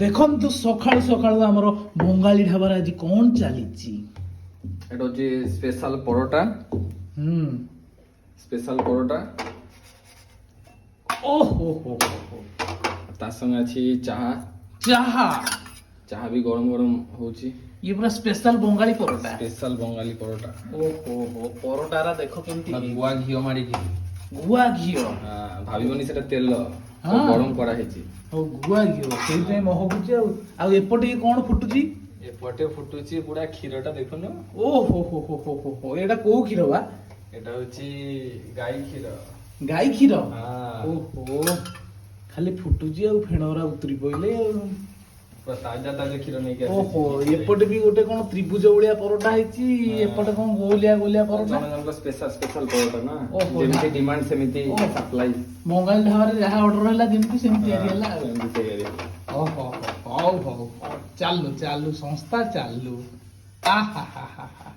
ଦେଖନ୍ତୁ ସକାଳୁ ସକାଳୁ ଆମର ବଙ୍ଗାଳୀ ଢାବାରେ ଆଜି କଣ ଚାଲିଛି। এটা হচ্ছে স্পেশাল পরোটা ହୁଁ স্পেশাল পরোটা ଓହୋ ହୋ ହୋ তার সঙ্গে আছে চাহা ଚାହା চাহা ବି ଗରମ ଗରମ ହଉଛି ଇଏ ପୁରା ସ୍ପେଶାଲ ବଙ୍ଗାଳୀ ପରଟା। ସ୍ପେଶାଲ ବଙ୍ଗାଳୀ ପରোଟା ଓହୋ ହୋ ପରଟାରା ଦେଖ କେମିତି ଗୁଆ ଘିଅ ମାରିକି ଗୁଆ ଘିଅ ଭାବିବନି ସେଟା ତେଲ ହଁ। ଗରମ କରାହେଇଛି ଆଉ ଗୁଆ ଘିଅ ସେଇଥିପାଇଁ ମହକୁଛି ଆଉ ଏପଟେ ଇଏ କଣ ଫୁଟୁଛି। ଏପଟେ ଫୁଟୁଛି ପୁରା କ୍ଷୀରଟା ଦେଖୁନ ଓହୋ ହୋ ହୋ ହୋ ହୋ ହୋ ଏଇଟା କୋଉ କ୍ଷୀର ବା। ଏଟା ହଉଛି ଗାଈ କ୍ଷୀର ଗାଈ କ୍ଷୀର ହଁ। ଓହୋ ଖାଲି ଫୁଟୁଛି ଆଉ ଫେଣରା ଉତରି ପଇଲେ ଆଉ। ପୁରା ତାଜା ତାଜା କ୍ଷୀର ନେଇକି ଓହୋ ଆସିଛି ଏପଟେ ବି ଗୋଟେ କଣ ତ୍ରିଭୁଜ ଭଳିଆ ପରଟା ହେଇଛି ଏପଟେ କଣ ଗୋଲିଆ ଗୋଲିଆ ପରଟା। ଜଣ ଜଣଙ୍କ ସ୍ପେଶାଲ ସ୍ପେଶାଲ ପରୋଟା ନା ଓହୋ, ଯେମିତି ନା। ଡିମାଣ୍ଡ ସେମିତି ଓହୋ। ସପ୍ଲାଇ ବଙ୍ଗାଳୀ ଢାବାରେ ଯାହା ଅର୍ଡର ହେଲା ଯେମିତି ସେମିତି ତିଆରି ହେଲା ଆଉ। ସେମିତି ତିଆରି ହେଲା। ଓହୋ ହଉ ହଉ ଚାଲୁ ଚାଲୁ ସଂସ୍ଥା ଚାଲୁ। ଆ ହା ହା ହା ହା